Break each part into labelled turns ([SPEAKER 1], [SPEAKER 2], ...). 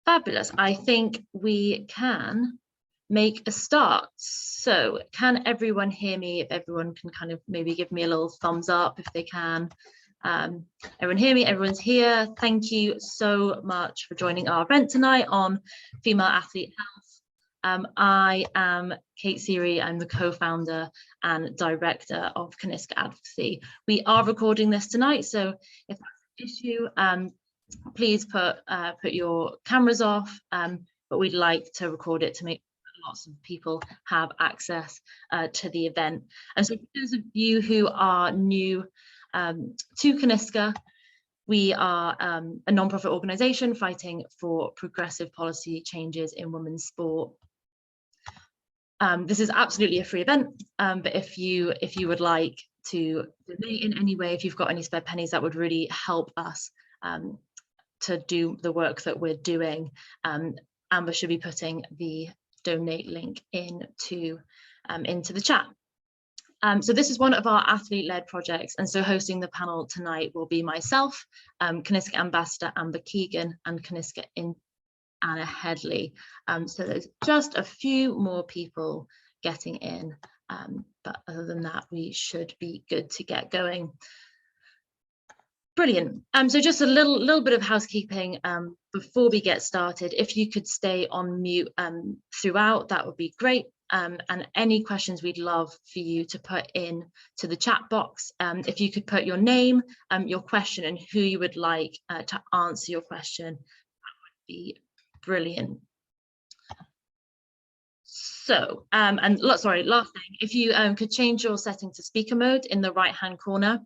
[SPEAKER 1] Fabulous. I think we can make a start. So can everyone hear me? If everyone can kind of maybe give me a little thumbs up if they can. Everyone hear me? Everyone's here. Thank you so much for joining our event tonight on female athlete health. I am Kate Seary. I'm the co-founder and director of Kaniska Advocacy. We are recording this tonight, so if that's an issue, please put your cameras off, but we'd like to record it to make lots of people have access to the event. And so for those of you who are new to Kaniska, we are a non-profit organisation fighting for progressive policy changes in women's sport. This is absolutely a free event, but if you would like to donate in any way, if you've got any spare pennies, that would really help us to do the work that we're doing. Amber should be putting the donate link into the chat. So this is one of our athlete-led projects, and so hosting the panel tonight will be myself, Kaniska Ambassador Amber Keegan, and Kaniska Anna Headley. So there's just a few more people getting in, but other than that, we should be good to get going. Brilliant. So just a little bit of housekeeping before we get started. If you could stay on mute throughout, that would be great. And any questions we'd love for you to put in to the chat box. If you could put your name, your question, and who you would like to answer your question, that would be brilliant. So, last thing, if you could change your setting to speaker mode in the right-hand corner,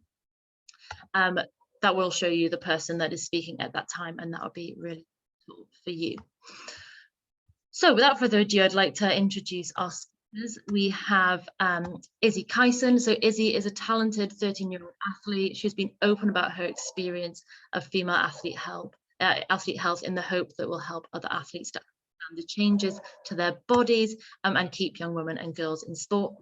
[SPEAKER 1] that will show you the person that is speaking at that time, and that will be really cool for you. So without further ado, I'd like to introduce our speakers. We have Izzy Kyson. So Izzy is a talented 13-year-old athlete. She's been open about her experience of female athlete health in the hope that will help other athletes to understand the changes to their bodies and keep young women and girls in sport.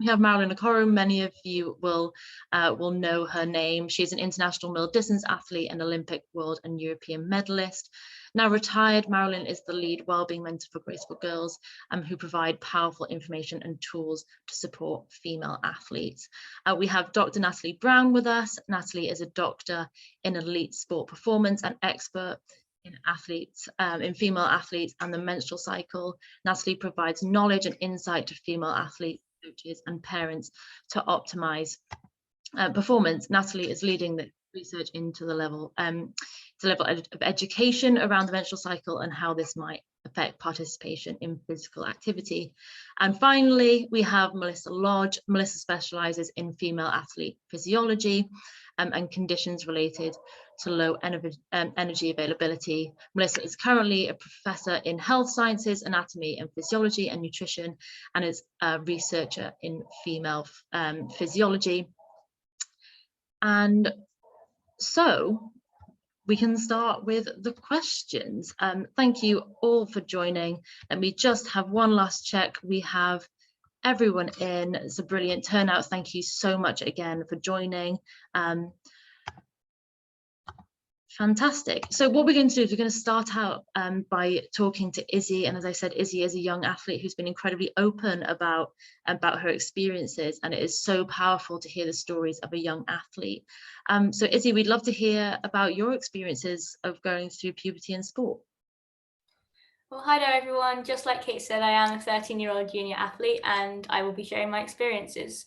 [SPEAKER 1] We have Marilyn Okoro. Many of you will know her name. She's an international middle distance athlete and Olympic, world and European medalist. Now retired, Marilyn is the lead wellbeing mentor for Graceful Girls, who provide powerful information and tools to support female athletes. We have Dr. Natalie Brown with us. Natalie is a doctor in elite sport performance and expert in female athletes and the menstrual cycle. Natalie provides knowledge and insight to female athletes, coaches and parents to optimize performance. Natalie is leading the research into the level of education around the menstrual cycle and how this might affect participation in physical activity. And finally, we have Melissa Lodge. Melissa specializes in female athlete physiology and conditions related to low energy availability. Melissa is currently a professor in health sciences, anatomy and physiology and nutrition, and is a researcher in female physiology. And so we can start with the questions. Thank you all for joining. Let me just have one last check. We have everyone in. It's a brilliant turnout. Thank you so much again for joining. Fantastic. So what we're going to do is we're going to start out by talking to Izzy. And as I said, Izzy is a young athlete who's been incredibly open about her experiences. And it is so powerful to hear the stories of a young athlete. So Izzy, we'd love to hear about your experiences of going through puberty in sport.
[SPEAKER 2] Well, hi there, everyone. Just like Kate said, I am a 13-year-old junior athlete and I will be sharing my experiences.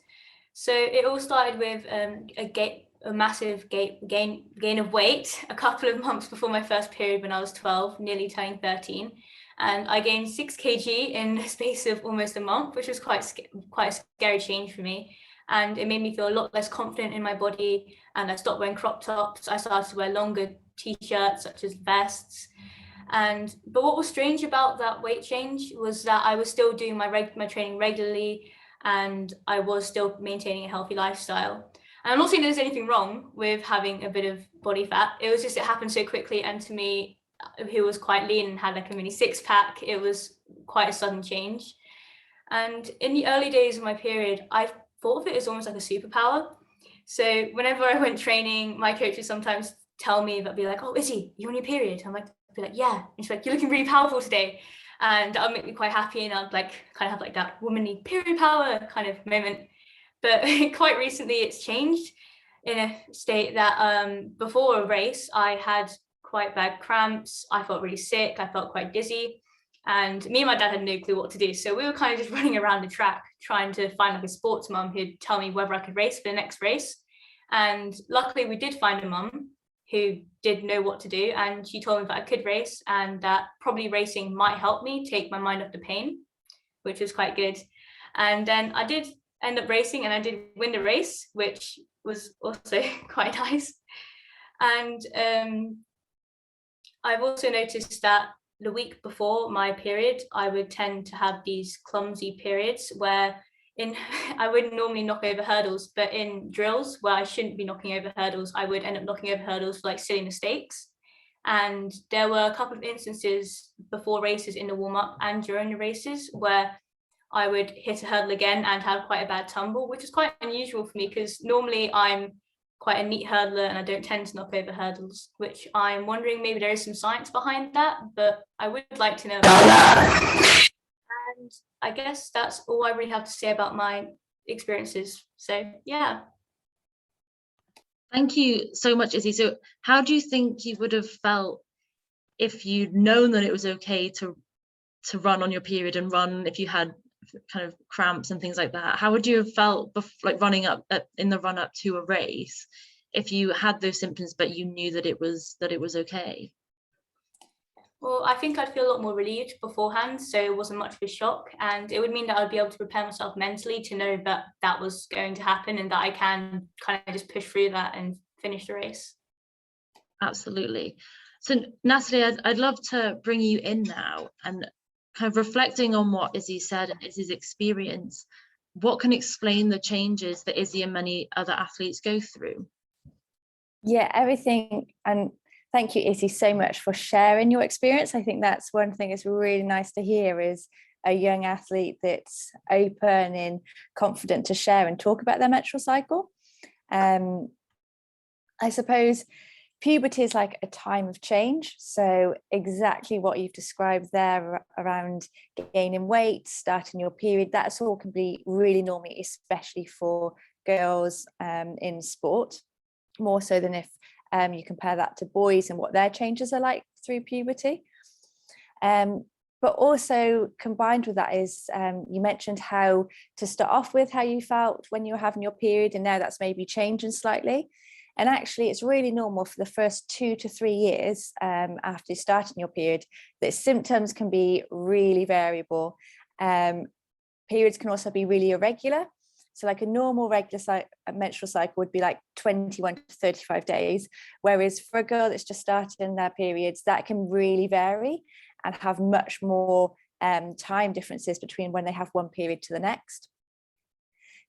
[SPEAKER 2] So it all started with a massive gain of weight a couple of months before my first period when I was 12, nearly turning 13. And I gained 6 kg in the space of almost a month, which was quite a scary change for me. And it made me feel a lot less confident in my body. And I stopped wearing crop tops. I started to wear longer t-shirts, such as vests. But what was strange about that weight change was that I was still doing my training regularly, and I was still maintaining a healthy lifestyle. And I'm not saying there's anything wrong with having a bit of body fat. It was just, it happened so quickly. And to me, who was quite lean and had like a mini 6-pack, it was quite a sudden change. And in the early days of my period, I thought of it as almost like a superpower. So whenever I went training, my coach would sometimes tell me, but be like, oh, Izzy, you on your period? I'm like, I'd be like, yeah. And she's like, you're looking really powerful today. And that would make me quite happy. And I'd like kind of have like that womanly period power kind of moment. But quite recently it's changed in a state that before a race, I had quite bad cramps. I felt really sick. I felt quite dizzy. And me and my dad had no clue what to do. So we were kind of just running around the track trying to find like a sports mum who'd tell me whether I could race for the next race. And luckily we did find a mum who did know what to do. And she told me that I could race and that probably racing might help me take my mind off the pain, which was quite good. And then I did end up racing and I did win the race, which was also quite nice. And I've also noticed that the week before my period, I would tend to have these clumsy periods where I wouldn't normally knock over hurdles, but in drills where I shouldn't be knocking over hurdles, I would end up knocking over hurdles for like silly mistakes. And there were a couple of instances before races in the warm-up and during the races where I would hit a hurdle again and have quite a bad tumble, which is quite unusual for me because normally I'm quite a neat hurdler and I don't tend to knock over hurdles, which I'm wondering maybe there is some science behind that, but I would like to know about that. And I guess that's all I really have to say about my experiences. So yeah.
[SPEAKER 1] Thank you so much, Izzy. So how do you think you would have felt if you'd known that it was okay to run on your period and run if you had kind of cramps and things like that? How would you have felt like running up in the run up to a race if you had those symptoms but you knew that it was okay?
[SPEAKER 2] Well, I think I'd feel a lot more relieved beforehand, so it wasn't much of a shock, and it would mean that I'd be able to prepare myself mentally to know that that was going to happen and that I can kind of just push through that and finish the race.
[SPEAKER 1] Absolutely. So Natalie, I'd love to bring you in now and kind of reflecting on what Izzy said and Izzy's experience. What can explain the changes that Izzy and many other athletes go through?
[SPEAKER 3] Yeah, everything. And thank you, Izzy, so much for sharing your experience. I think that's one thing that's really nice to hear is a young athlete that's open and confident to share and talk about their menstrual cycle. I suppose puberty is like a time of change. So exactly what you've described there around gaining weight, starting your period, that's all can be really normal, especially for girls in sport, more so than if you compare that to boys and what their changes are like through puberty. But also combined with that is you mentioned how to start off with how you felt when you were having your period, and now that's maybe changing slightly. And actually, it's really normal for the first 2 to 3 years after starting your period that symptoms can be really variable. Periods can also be really irregular. So like a normal regular menstrual cycle would be like 21 to 35 days, whereas for a girl that's just starting their periods, that can really vary and have much more time differences between when they have one period to the next.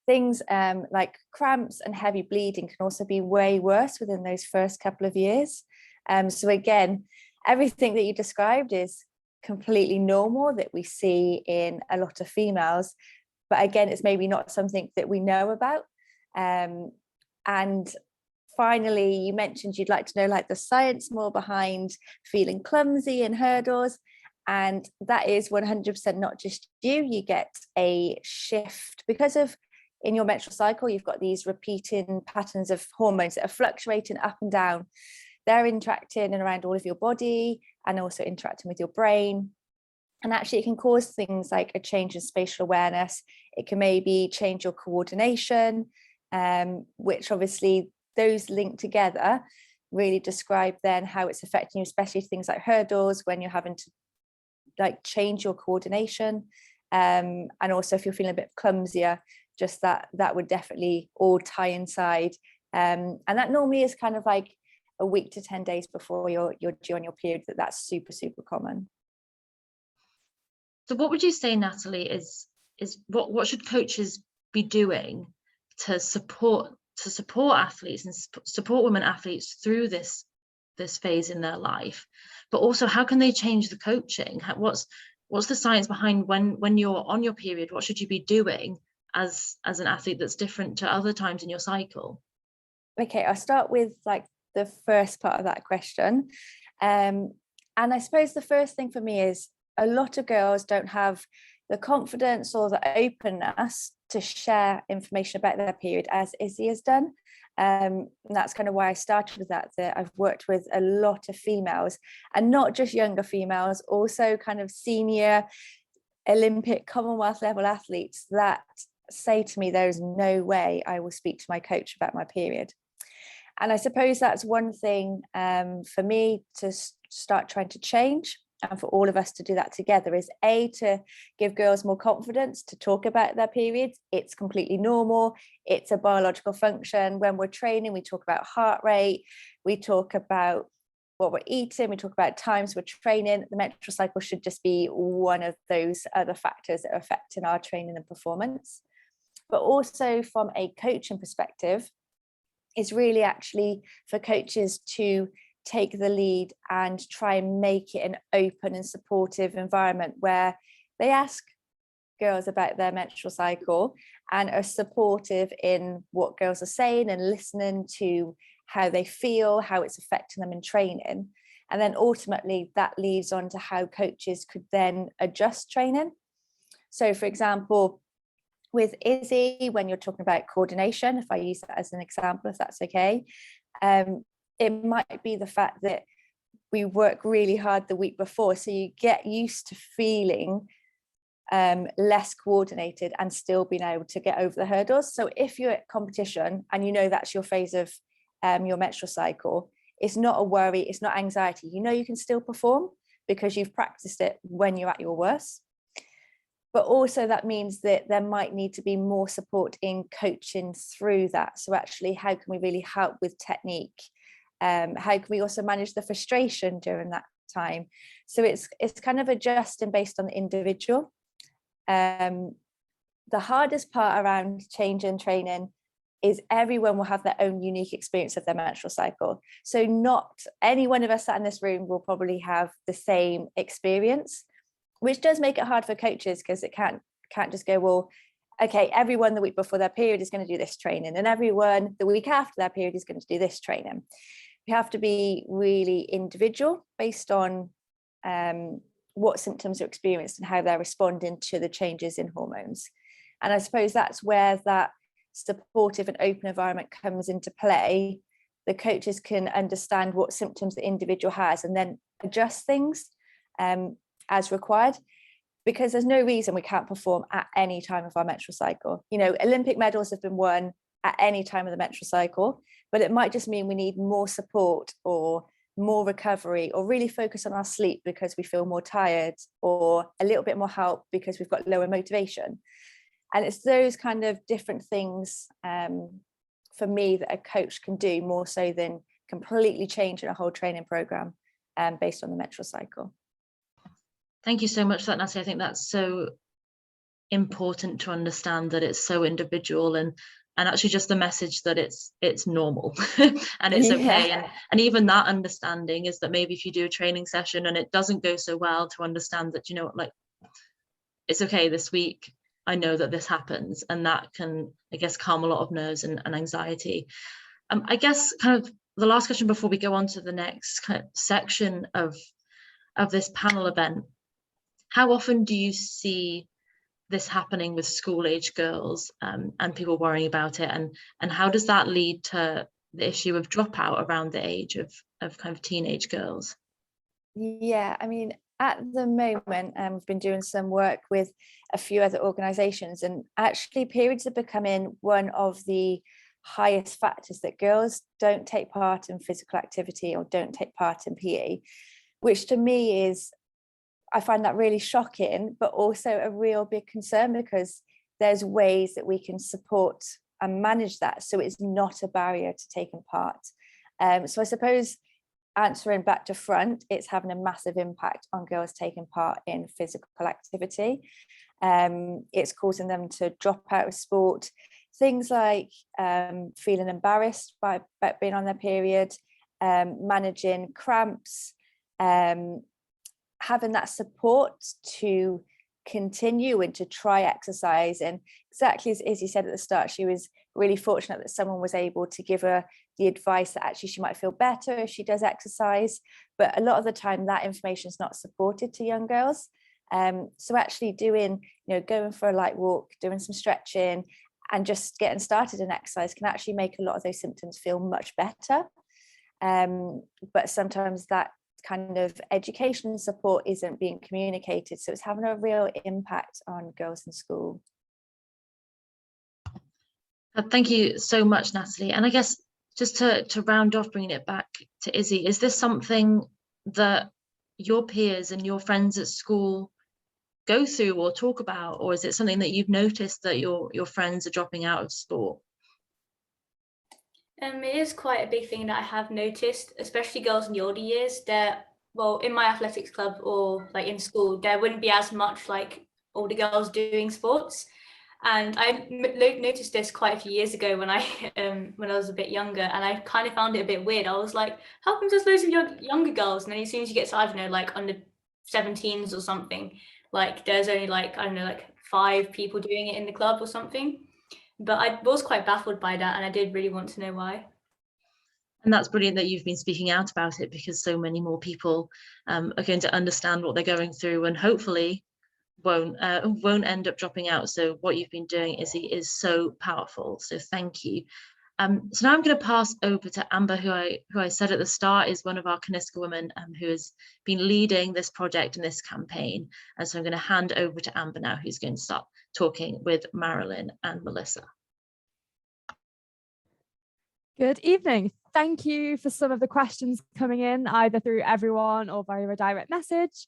[SPEAKER 3] Things like cramps and heavy bleeding can also be way worse within those first couple of years. So again, everything that you described is completely normal that we see in a lot of females. But again, it's maybe not something that we know about. And finally, you mentioned you'd like to know like the science more behind feeling clumsy in hurdles. And that is 100% not just you. You get a shift because of in your menstrual cycle, you've got these repeating patterns of hormones that are fluctuating up and down. They're interacting and around all of your body and also interacting with your brain. And actually it can cause things like a change in spatial awareness. It can maybe change your coordination, which obviously those linked together really describe then how it's affecting you, especially things like hurdles when you're having to like change your coordination. And also if you're feeling a bit clumsier, just that would definitely all tie inside. And that normally is kind of like a week to 10 days before you're due on your period, that's super, super common.
[SPEAKER 1] So what would you say, Natalie, is what should coaches be doing to support athletes and support women athletes through this phase in their life? But also, how can they change the coaching? What's the science behind when you're on your period? What should you be doing as an athlete that's different to other times in your cycle?
[SPEAKER 3] Okay, I'll start with like the first part of that question. And I suppose the first thing for me is a lot of girls don't have the confidence or the openness to share information about their period as Izzy has done. And that's kind of why I started with that I've worked with a lot of females, and not just younger females, also kind of senior Olympic, Commonwealth level athletes that say to me, there's no way I will speak to my coach about my period. And I suppose that's one thing for me to start trying to change, and for all of us to do that together, is to give girls more confidence to talk about their periods. It's completely normal. It's a biological function. When we're training, we talk about heart rate, we talk about what we're eating, we talk about times we're training. The menstrual cycle should just be one of those other factors that are affecting our training and performance. But also from a coaching perspective, is really actually for coaches to take the lead and try and make it an open and supportive environment where they ask girls about their menstrual cycle and are supportive in what girls are saying and listening to how they feel, how it's affecting them in training. And then ultimately that leads on to how coaches could then adjust training. So for example, with Izzy, when you're talking about coordination, if I use that as an example, if that's okay, it might be the fact that we work really hard the week before, so you get used to feeling less coordinated and still being able to get over the hurdles. So if you're at competition and you know that's your phase of your menstrual cycle, it's not a worry, it's not anxiety. You know you can still perform because you've practiced it when you're at your worst. But also that means that there might need to be more support in coaching through that. So actually, how can we really help with technique? How can we also manage the frustration during that time? So it's kind of adjusting based on the individual. The hardest part around change in training is everyone will have their own unique experience of their menstrual cycle. So not any one of us sat in this room will probably have the same experience, which does make it hard for coaches because it can't just go, well, okay, everyone the week before their period is going to do this training and everyone the week after their period is going to do this training. We have to be really individual based on what symptoms are experienced and how they're responding to the changes in hormones. And I suppose that's where that supportive and open environment comes into play. The coaches can understand what symptoms the individual has and then adjust things as required, because there's no reason we can't perform at any time of our menstrual cycle. You know, Olympic medals have been won at any time of the menstrual cycle, but it might just mean we need more support or more recovery, or really focus on our sleep because we feel more tired, or a little bit more help because we've got lower motivation. And it's those kind of different things for me that a coach can do more so than completely changing a whole training program based on the menstrual cycle.
[SPEAKER 1] Thank you so much for that, Natalie. I think that's so important to understand, that it's so individual, and actually just the message that it's normal and it's okay. And even that understanding is that maybe if you do a training session and it doesn't go so well, to understand that, you know what, like, it's okay this week, I know that this happens, and that can, I guess, calm a lot of nerves and anxiety. I guess kind of the last question before we go on to the next kind of section of this panel event: how often do you see this happening with school age girls and people worrying about it, and how does that lead to the issue of dropout around the age of kind of teenage girls?
[SPEAKER 3] Yeah, I mean, at the moment, we've been doing some work with a few other organisations, and actually periods are becoming one of the highest factors that girls don't take part in physical activity or don't take part in PE, which to me is, I find that really shocking, but also a real big concern, because there's ways that we can support and manage that so it's not a barrier to taking part. So I suppose, answering back to front, it's having a massive impact on girls taking part in physical activity. It's causing them to drop out of sport. Things like feeling embarrassed by being on their period, managing cramps, having that support to continue and to try exercise. And exactly as you said at the start, she was really fortunate that someone was able to give her the advice that actually she might feel better if she does exercise. But a lot of the time that information is not supported to young girls. So actually doing, going for a light walk, doing some stretching and just getting started in exercise can actually make a lot of those symptoms feel much better. But sometimes that kind of education and support isn't being communicated. So it's having a real impact on girls in school.
[SPEAKER 1] Thank you so much, Natalie. And I guess just to round off, bringing it back to Izzy, is this something that your peers and your friends at school go through or talk about, or is it something that you've noticed that your friends are dropping out of sport?
[SPEAKER 2] It is quite a big thing that I have noticed, especially girls in the older years. Well, in my athletics club or like in school, there wouldn't be as much like older girls doing sports. And I noticed this quite a few years ago when I was a bit younger, and I kind of found it a bit weird. I was like, how come there's loads of younger girls? And then as soon as you get to, I don't know, like under 17s or something, like there's only like, I don't know, like 5 people doing it in the club or something. But I was quite baffled by that, and I did really want to know why.
[SPEAKER 1] And that's brilliant that you've been speaking out about it, because so many more people are going to understand what they're going through and hopefully won't end up dropping out. So what you've been doing, Izzy, is so powerful. So thank you. So now I'm going to pass over to Amber, who I said at the start is one of our Coniska women who has been leading this project and this campaign. And so I'm going to hand over to Amber now, who's going to start talking with Marilyn and Melissa.
[SPEAKER 4] Good evening. Thank you for some of the questions coming in, either through everyone or via a direct message.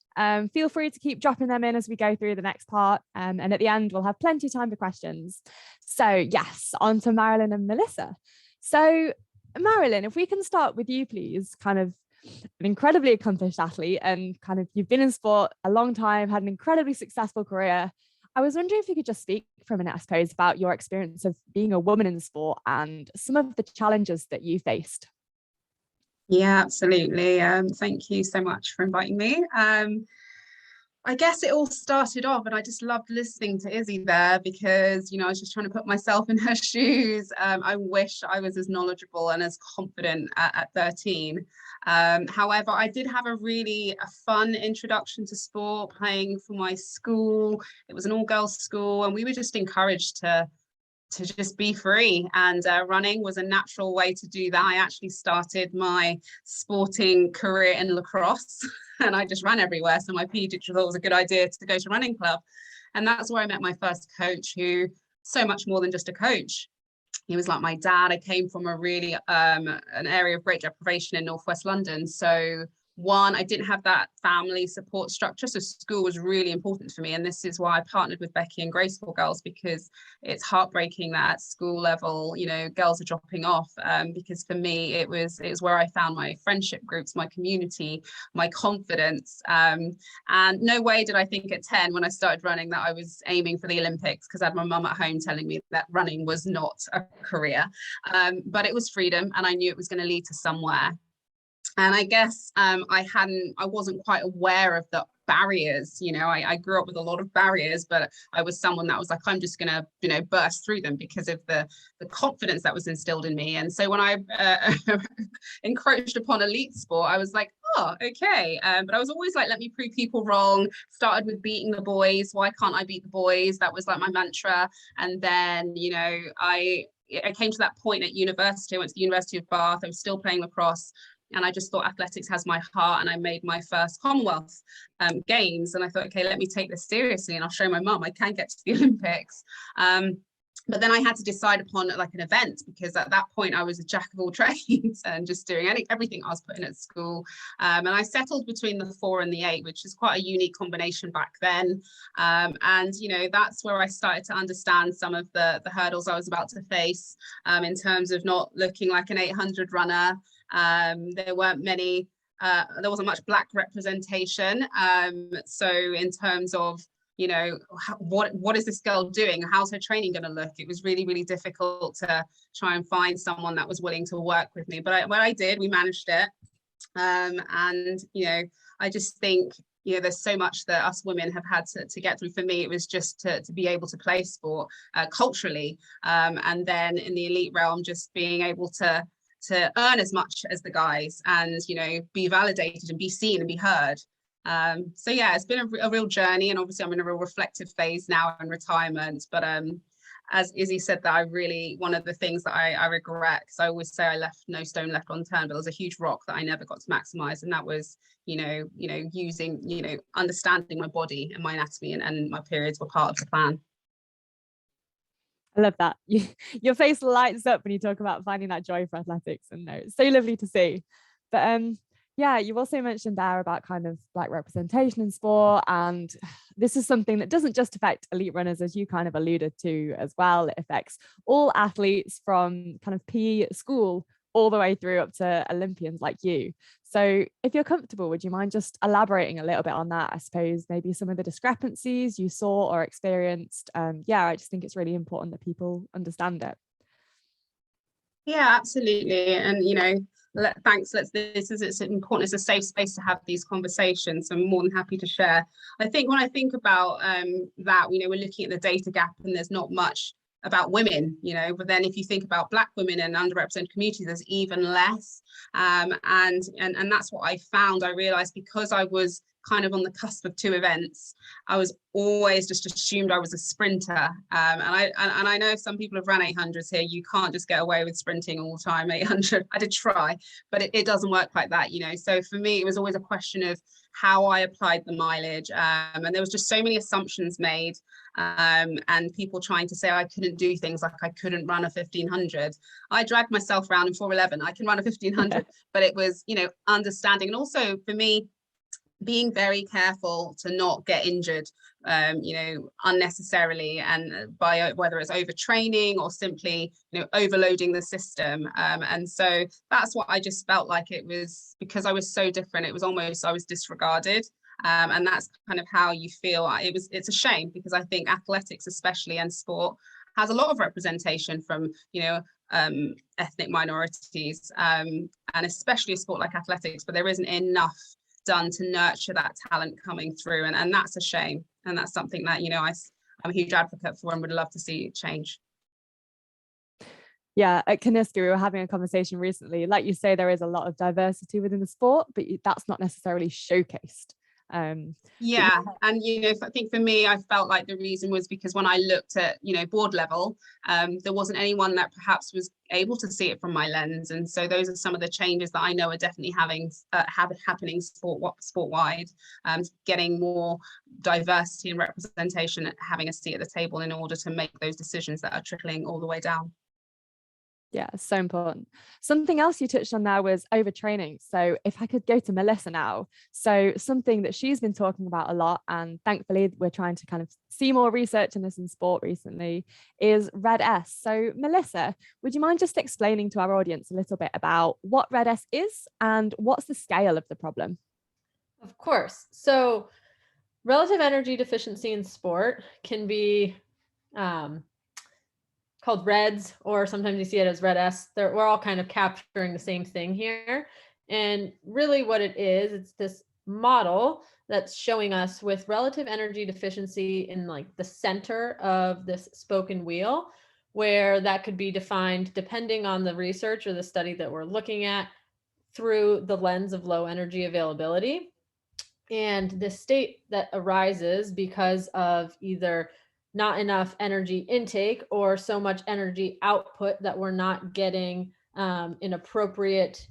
[SPEAKER 4] Feel free to keep dropping them in as we go through the next part. And at the end, we'll have plenty of time for questions. So yes, on to Marilyn and Melissa. So Marilyn, if we can start with you, please, kind of an incredibly accomplished athlete and kind of you've been in sport a long time, had an incredibly successful career. I was wondering if you could just speak for a minute, I suppose, about your experience of being a woman in sport and some of the challenges that you faced.
[SPEAKER 5] Yeah, absolutely. Thank you so much for inviting me. I guess it all started off, and I just loved listening to Izzy there because, I was just trying to put myself in her shoes. I wish I was as knowledgeable and as confident at 13. However, I did have a fun introduction to sport, playing for my school. It was an all-girls school, and we were just encouraged to just be free, and running was a natural way to do that. I actually started my sporting career in lacrosse and I just ran everywhere. So my PE teacher thought it was a good idea to go to running club. And that's where I met my first coach, who so much more than just a coach. He was like my dad. I came from a really an area of great deprivation in northwest London. So I didn't have that family support structure, so school was really important for me, and this is why I partnered with Becky and Graceful Girls, because it's heartbreaking that at school level, girls are dropping off, because for me it was where I found my friendship groups, my community, my confidence, and no way did I think at 10 when I started running that I was aiming for the Olympics, because I had my mum at home telling me that running was not a career, but it was freedom, and I knew it was going to lead to somewhere. And I guess I wasn't quite aware of the barriers. I grew up with a lot of barriers, but I was someone that was like, I'm just gonna, burst through them because of the confidence that was instilled in me. And so when I encroached upon elite sport, I was like, oh, okay. But I was always like, let me prove people wrong. Started with beating the boys. Why can't I beat the boys? That was like my mantra. And then, I came to that point at university. I went to the University of Bath. I was still playing lacrosse. And I just thought athletics has my heart, and I made my first Commonwealth Games. And I thought, okay, let me take this seriously, and I'll show my mum I can get to the Olympics. But then I had to decide upon like an event, because at that point I was a jack of all trades and just doing everything I was put in at school. And I settled between the 4 and the 8, which is quite a unique combination back then. And that's where I started to understand some of the hurdles I was about to face, in terms of not looking like an 800 runner. There weren't many, there wasn't much Black representation. So in terms of, what is this girl doing? How's her training going to look? It was really, really difficult to try and find someone that was willing to work with me. But when I did, we managed it. And, I just think you know, there's so much that us women have had to get through. For me, it was just to be able to play sport culturally, and then in the elite realm, just being able to earn as much as the guys, and, you know, be validated and be seen and be heard. So yeah, it's been a real journey, and obviously I'm in a real reflective phase now in retirement. But as Izzy said, that I really, one of the things that I regret, because I always say I left no stone left unturned, but there was a huge rock that I never got to maximize, and that was, you know, using, you know, understanding my body and my anatomy, and my periods were part of the plan.
[SPEAKER 4] I love that. Your face lights up when you talk about finding that joy for athletics, and no, it's so lovely to see. But yeah, you also mentioned there about kind of like representation in sport, and this is something that doesn't just affect elite runners, as you kind of alluded to as well. It affects all athletes from kind of PE at school all the way through up to Olympians like you. So if you're comfortable, would you mind just elaborating a little bit on that? I suppose maybe some of the discrepancies you saw or experienced. Yeah, I just think it's really important that people understand it.
[SPEAKER 5] Yeah, absolutely. And, you know, thanks. It's important. It's a safe space to have these conversations. So I'm more than happy to share. I think when I think about that, you know, we're looking at the data gap, and there's not much about women, you know, but then if you think about Black women and underrepresented communities, there's even less. And that's what I found. I realized, because I was kind of on the cusp of two events, I was always just assumed I was a sprinter. And I know some people have run 800s here. You can't just get away with sprinting all the time. 800, I did try, but it doesn't work like that, you know. So for me, it was always a question of how I applied the mileage, and there was just so many assumptions made, and people trying to say I couldn't do things, like I couldn't run a 1500. I dragged myself around in 411. I can run a 1500, but it was, you know, understanding, and also for me, being very careful to not get injured, you know, unnecessarily, and by whether it's overtraining or simply, you know, overloading the system. And so that's what I just felt like. It was because I was so different. It was almost, I was disregarded. And that's kind of how you feel. It's a shame, because I think athletics, especially, and sport, has a lot of representation from, you know, ethnic minorities, and especially a sport like athletics, but there isn't enough done to nurture that talent coming through, and that's a shame. And that's something that, you know, I'm a huge advocate for and would love to see change.
[SPEAKER 4] Yeah, at Kaniska, we were having a conversation recently. Like you say, there is a lot of diversity within the sport, but that's not necessarily showcased.
[SPEAKER 5] Yeah, and, you know, I think for me, I felt like the reason was because when I looked at, you know, board level, there wasn't anyone that perhaps was able to see it from my lens. And so those are some of the changes that I know are definitely happening sport-wide, getting more diversity and representation, having a seat at the table in order to make those decisions that are trickling all the way down.
[SPEAKER 4] Yeah, so important. Something else you touched on there was overtraining. So if I could go to Melissa now. So something that she's been talking about a lot, and thankfully we're trying to kind of see more research in this in sport recently, is RED-S. So Melissa, would you mind just explaining to our audience a little bit about what RED-S is and what's the scale of the problem?
[SPEAKER 6] Of course. So relative energy deficiency in sport can be called REDS, or sometimes you see it as RED-S. We're all kind of capturing the same thing here. And really what it is, it's this model that's showing us with relative energy deficiency in like the center of this spoken wheel, where that could be defined depending on the research or the study that we're looking at through the lens of low energy availability. And the state that arises because of either not enough energy intake or so much energy output that we're not getting an appropriate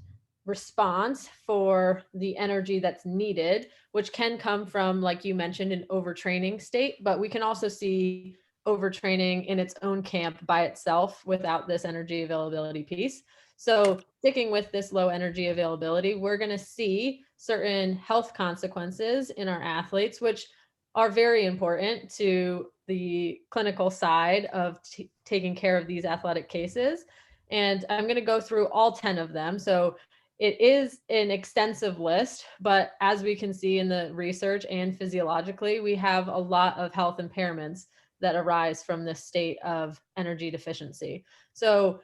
[SPEAKER 6] response for the energy that's needed, which can come from, like you mentioned, an overtraining state, but we can also see overtraining in its own camp by itself without this energy availability piece. So sticking with this low energy availability, we're going to see certain health consequences in our athletes, which are very important to the clinical side of taking care of these athletic cases. And I'm going to go through all 10 of them. So it is an extensive list, but as we can see in the research and physiologically, we have a lot of health impairments that arise from this state of energy deficiency. So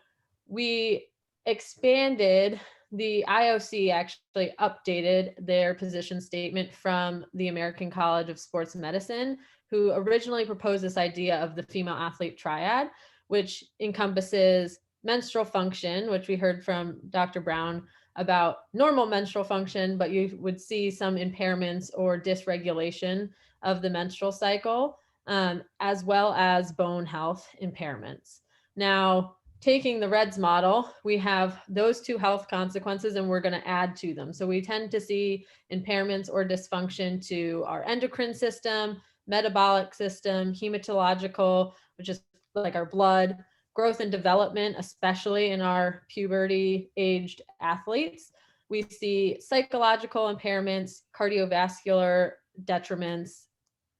[SPEAKER 6] we expanded the IOC actually updated their position statement from the American College of Sports Medicine, who originally proposed this idea of the female athlete triad, which encompasses menstrual function, which we heard from Dr. Brown about normal menstrual function, but you would see some impairments or dysregulation of the menstrual cycle, as well as bone health impairments. Now, taking the REDS model, we have those two health consequences and we're going to add to them. So we tend to see impairments or dysfunction to our endocrine system, metabolic system, hematological, which is like our blood, growth and development, especially in our puberty aged athletes. We see psychological impairments, cardiovascular detriments,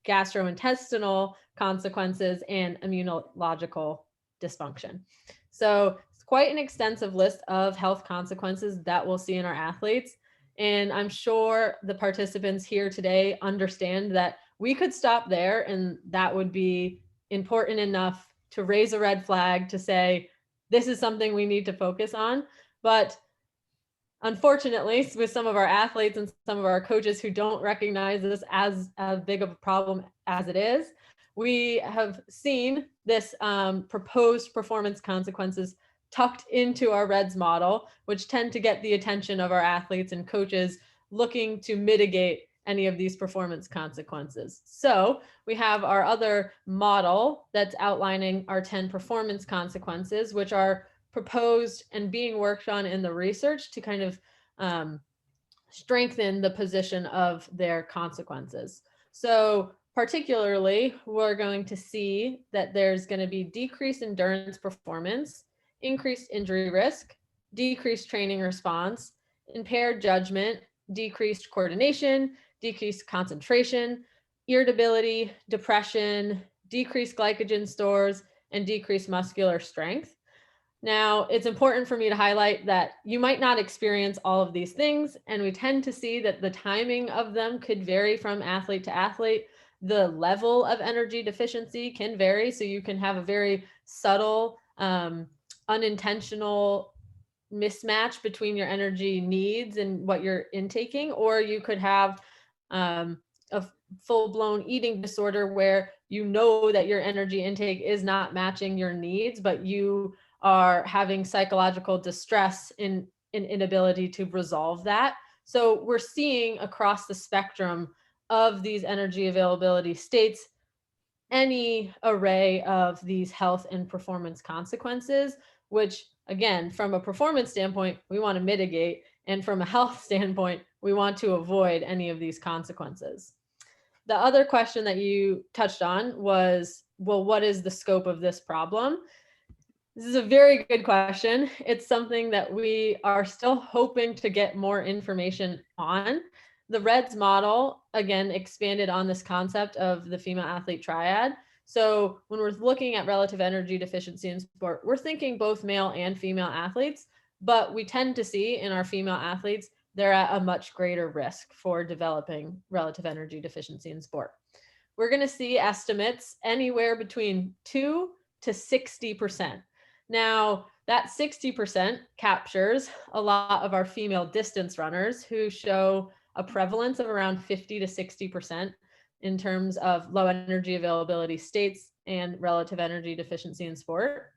[SPEAKER 6] gastrointestinal consequences, and immunological dysfunction. So it's quite an extensive list of health consequences that we'll see in our athletes. And I'm sure the participants here today understand that we could stop there and that would be important enough to raise a red flag to say, this is something we need to focus on. But unfortunately, with some of our athletes and some of our coaches who don't recognize this as big of a problem as it is, we have seen this proposed performance consequences tucked into our REDS model, which tend to get the attention of our athletes and coaches looking to mitigate any of these performance consequences. So we have our other model that's outlining our 10 performance consequences, which are proposed and being worked on in the research to kind of strengthen the position of their consequences. So particularly, we're going to see that there's going to be decreased endurance performance, increased injury risk, decreased training response, impaired judgment, decreased coordination, decreased concentration, irritability, depression, decreased glycogen stores, and decreased muscular strength. Now, it's important for me to highlight that you might not experience all of these things, and we tend to see that the timing of them could vary from athlete to athlete. The level of energy deficiency can vary, so you can have a very subtle, unintentional mismatch between your energy needs and what you're intaking, or you could have a full-blown eating disorder where you know that your energy intake is not matching your needs, but you are having psychological distress in inability to resolve that. So we're seeing across the spectrum of these energy availability states any array of these health and performance consequences, which again, from a performance standpoint, we want to mitigate, and from a health standpoint, we want to avoid any of these consequences. The other question that you touched on was, well, what is the scope of this problem? This is a very good question. It's something that we are still hoping to get more information on. The REDS model, again, expanded on this concept of the female athlete triad. So when we're looking at relative energy deficiency in sport, we're thinking both male and female athletes, but we tend to see in our female athletes, they're at a much greater risk for developing relative energy deficiency in sport. We're going to see estimates anywhere between 2 to 60%. Now, that 60% captures a lot of our female distance runners who show a prevalence of around 50 to 60% in terms of low energy availability states and relative energy deficiency in sport.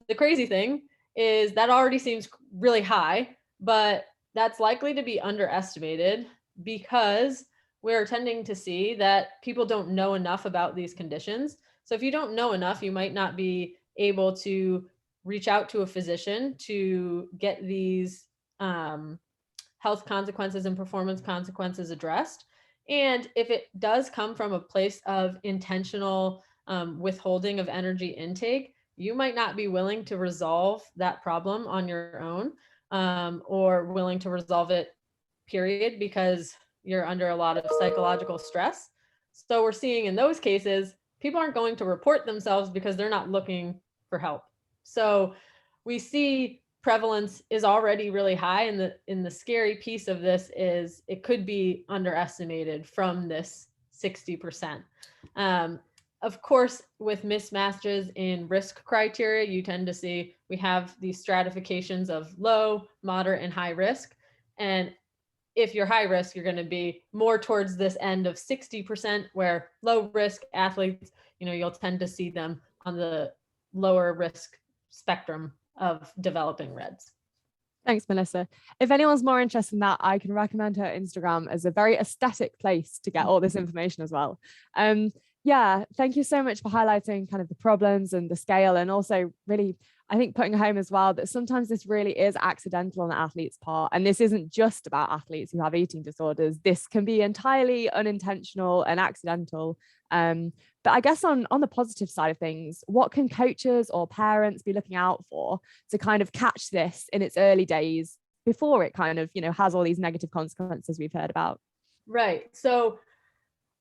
[SPEAKER 6] The crazy thing is that already seems really high, but that's likely to be underestimated because we're tending to see that people don't know enough about these conditions. So if you don't know enough, you might not be able to reach out to a physician to get these health consequences and performance consequences addressed. And if it does come from a place of intentional withholding of energy intake, you might not be willing to resolve that problem on your own or willing to resolve it, period, because you're under a lot of psychological stress. So we're seeing in those cases, people aren't going to report themselves because they're not looking for help. So we see prevalence is already really high, and the scary piece of this is it could be underestimated from this 60%. of course, with mismatches in risk criteria, you tend to see we have these stratifications of low, moderate, and high risk. And if you're high risk, you're going to be more towards this end of 60%, where low risk athletes, you'll tend to see them on the lower risk spectrum of developing REDS.
[SPEAKER 4] Thanks, Melissa. If anyone's more interested in that, I can recommend her Instagram as a very aesthetic place to get all this information as well. Yeah, thank you so much for highlighting kind of the problems and the scale, and also really, I think, putting home as well that sometimes this really is accidental on the athlete's part. And this isn't just about athletes who have eating disorders. This can be entirely unintentional and accidental. But I guess on the positive side of things, what can coaches or parents be looking out for to kind of catch this in its early days before it kind of, has all these negative consequences we've heard about?
[SPEAKER 6] Right. So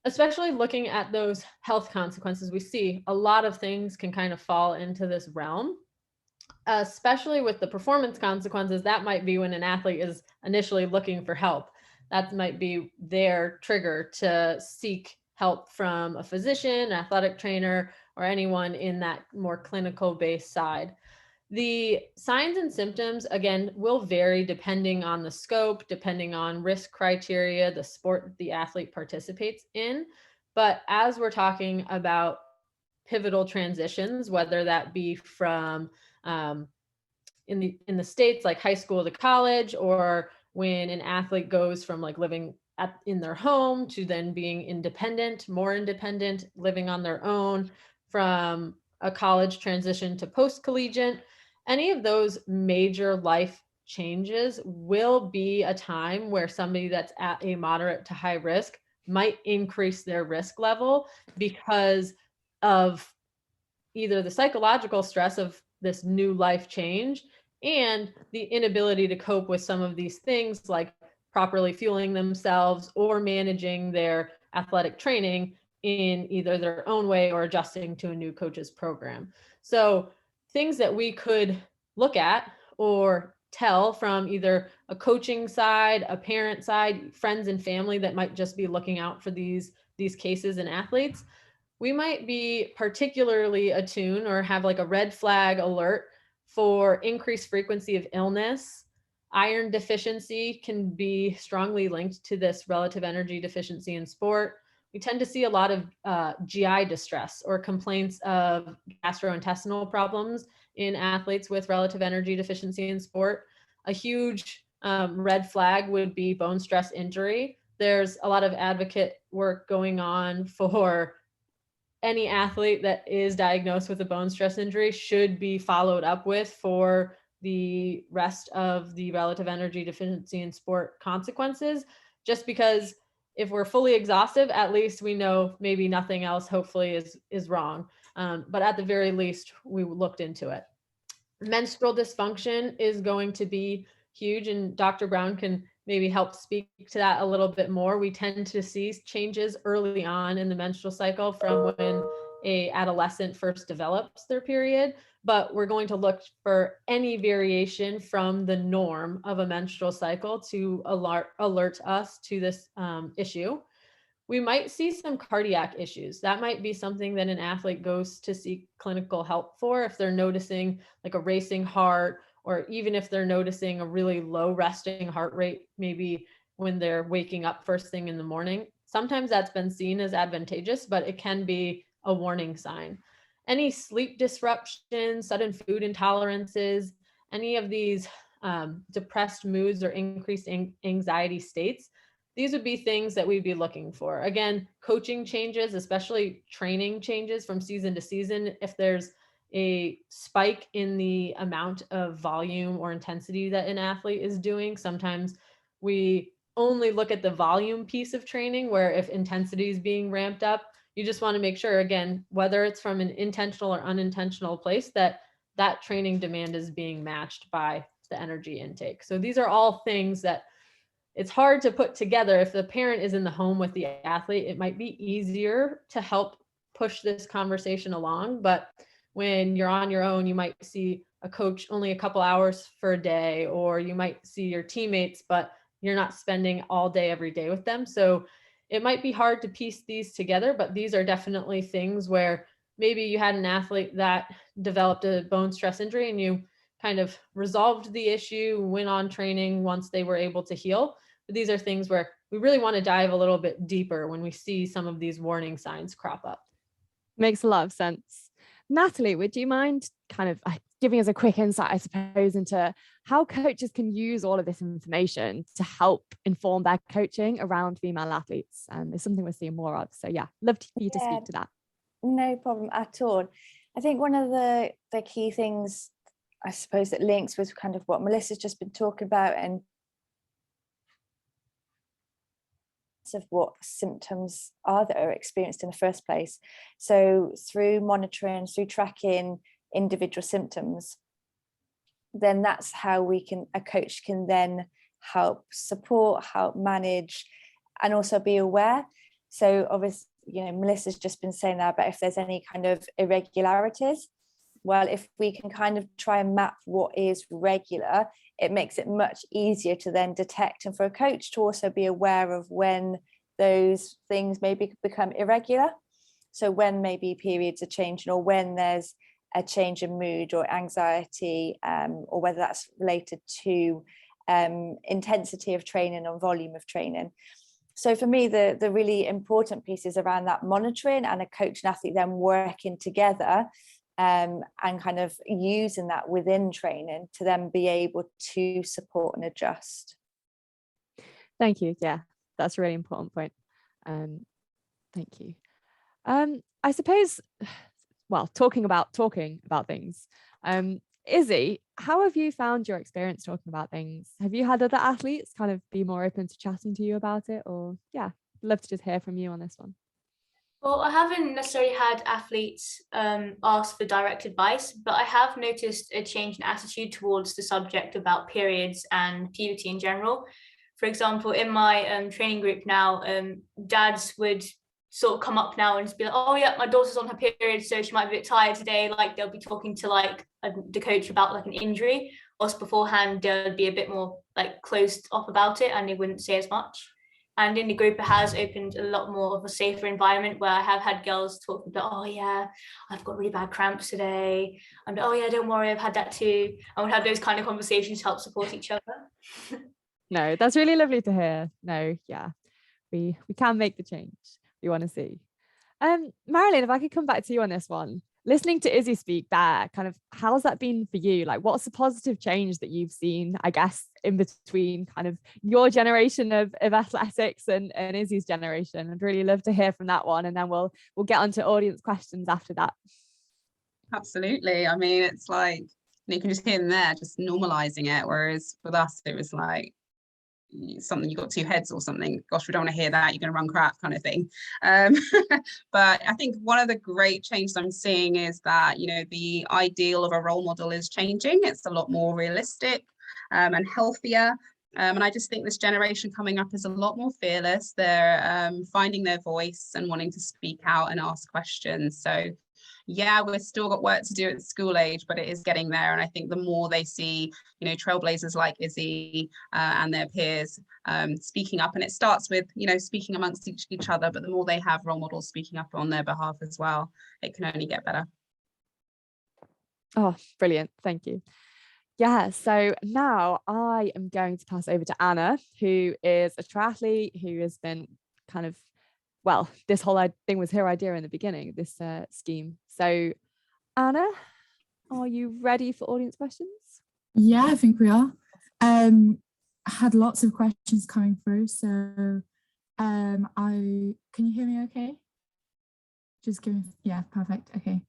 [SPEAKER 6] especially looking at those health consequences, we see a lot of things can kind of fall into this realm, especially with the performance consequences. That might be when an athlete is initially looking for help. That might be their trigger to seek help from a physician, an athletic trainer, or anyone in that more clinical based side. The signs and symptoms, again, will vary depending on the scope, depending on risk criteria, the sport the athlete participates in. But as we're talking about pivotal transitions, whether that be from in the States, like high school to college, or when an athlete goes from like living in their home to then being independent, more independent, living on their own, from a college transition to post-collegiate, any of those major life changes will be a time where somebody that's at a moderate to high risk might increase their risk level because of either the psychological stress of this new life change and the inability to cope with some of these things, like properly fueling themselves or managing their athletic training in either their own way or adjusting to a new coach's program. So things that we could look at or tell from either a coaching side, a parent side, friends and family that might just be looking out for these cases in athletes, we might be particularly attuned or have like a red flag alert for increased frequency of illness. Iron deficiency can be strongly linked to this relative energy deficiency in sport. We tend to see a lot of GI distress or complaints of gastrointestinal problems in athletes with relative energy deficiency in sport. A huge red flag would be bone stress injury. There's a lot of advocate work going on for any athlete that is diagnosed with a bone stress injury should be followed up with for the rest of the relative energy deficiency in sport consequences, just because if we're fully exhaustive, at least we know maybe nothing else hopefully is wrong. But at the very least, we looked into it. Menstrual dysfunction is going to be huge, and Dr. Brown can maybe help speak to that a little bit more. We tend to see changes early on in the menstrual cycle from when a adolescent first develops their period, but we're going to look for any variation from the norm of a menstrual cycle to alert us to this issue. We might see some cardiac issues. That might be something that an athlete goes to seek clinical help for if they're noticing like a racing heart, or even if they're noticing a really low resting heart rate, maybe when they're waking up first thing in the morning. Sometimes that's been seen as advantageous, but it can be a warning sign. Any sleep disruptions, sudden food intolerances, any of these depressed moods or increased anxiety states, these would be things that we'd be looking for. Again, coaching changes, especially training changes from season to season. If there's a spike in the amount of volume or intensity that an athlete is doing, sometimes we only look at the volume piece of training, where if intensity is being ramped up, you just want to make sure, again, whether it's from an intentional or unintentional place, that that training demand is being matched by the energy intake. So these are all things that it's hard to put together. If the parent is in the home with the athlete, it might be easier to help push this conversation along. But when you're on your own, you might see a coach only a couple hours for a day, or you might see your teammates, but you're not spending all day every day with them. So it might be hard to piece these together, but these are definitely things where maybe you had an athlete that developed a bone stress injury and you kind of resolved the issue, went on training once they were able to heal. But these are things where we really want to dive a little bit deeper when we see some of these warning signs crop up.
[SPEAKER 4] Makes a lot of sense. Natalie, would you mind kind of giving us a quick insight, I suppose, into how coaches can use all of this information to help inform their coaching around female athletes? It's something we're seeing more of. So yeah, love for you to speak to that.
[SPEAKER 3] No problem at all. I think one of the key things, I suppose, that links with kind of what Melissa's just been talking about, and of what symptoms are that are experienced in the first place. So through monitoring, through tracking individual symptoms, then that's how a coach can then help support, help manage, and also be aware. So obviously, Melissa's just been saying that, but if there's any kind of irregularities, well, if we can kind of try and map what is regular, it makes it much easier to then detect, and for a coach to also be aware of when those things maybe become irregular. So when maybe periods are changing, or when there's a change in mood or anxiety, or whether that's related to intensity of training or volume of training. So for me, the really important piece is around that monitoring, and a coach and athlete then working together, and kind of using that within training to then be able to support and adjust.
[SPEAKER 4] Thank you. Yeah, that's a really important point. Thank you. I suppose, well, talking about things, Izzy, how have you found your experience talking about things? Have you had other athletes kind of be more open to chatting to you about it? Or yeah, love to just hear from you on this one.
[SPEAKER 2] Well, I haven't necessarily had athletes ask for direct advice, but I have noticed a change in attitude towards the subject about periods and puberty in general. For example, in my training group now, dads would sort of come up now and just be like, oh yeah, my daughter's on her period, so she might be a bit tired today. Like they'll be talking to like the coach about like an injury, whilst beforehand they'll be a bit more like closed off about it and they wouldn't say as much. And in the group, it has opened a lot more of a safer environment where I have had girls talk about, oh yeah, I've got really bad cramps today. And oh yeah, don't worry, I've had that too. And we have those kind of conversations to help support each other.
[SPEAKER 4] No, that's really lovely to hear. No, yeah, we can make the change we want to see. Marilyn, if I could come back to you on this one. Listening to Izzy speak there, kind of how's that been for you? Like, what's the positive change that you've seen, I guess, in between kind of your generation of athletics and Izzy's generation? I'd really love to hear from that one, and then we'll get on to audience questions after that.
[SPEAKER 5] Absolutely. I mean, it's like you can just hear them there, just normalizing it. Whereas with us, it was like something, you got two heads or something. Gosh, we don't want to hear that. You're going to run crap kind of thing. But I think one of the great changes I'm seeing is that, the ideal of a role model is changing. It's a lot more realistic and healthier. And I just think this generation coming up is a lot more fearless. They're finding their voice and wanting to speak out and ask questions. So yeah, we've still got work to do at school age, but it is getting there. And I think the more they see, trailblazers like Izzy and their peers speaking up, and it starts with, speaking amongst each other, but the more they have role models speaking up on their behalf as well, it can only get better.
[SPEAKER 4] Oh, brilliant. Thank you. Yeah, so now I am going to pass over to Anna, who is a triathlete who has been kind of, well, this whole thing was her idea in the beginning, this scheme. So Anna, are you ready for audience questions?
[SPEAKER 7] Yeah, I think we are. I had lots of questions coming through, so can you hear me okay? Just give me, yeah, perfect, okay.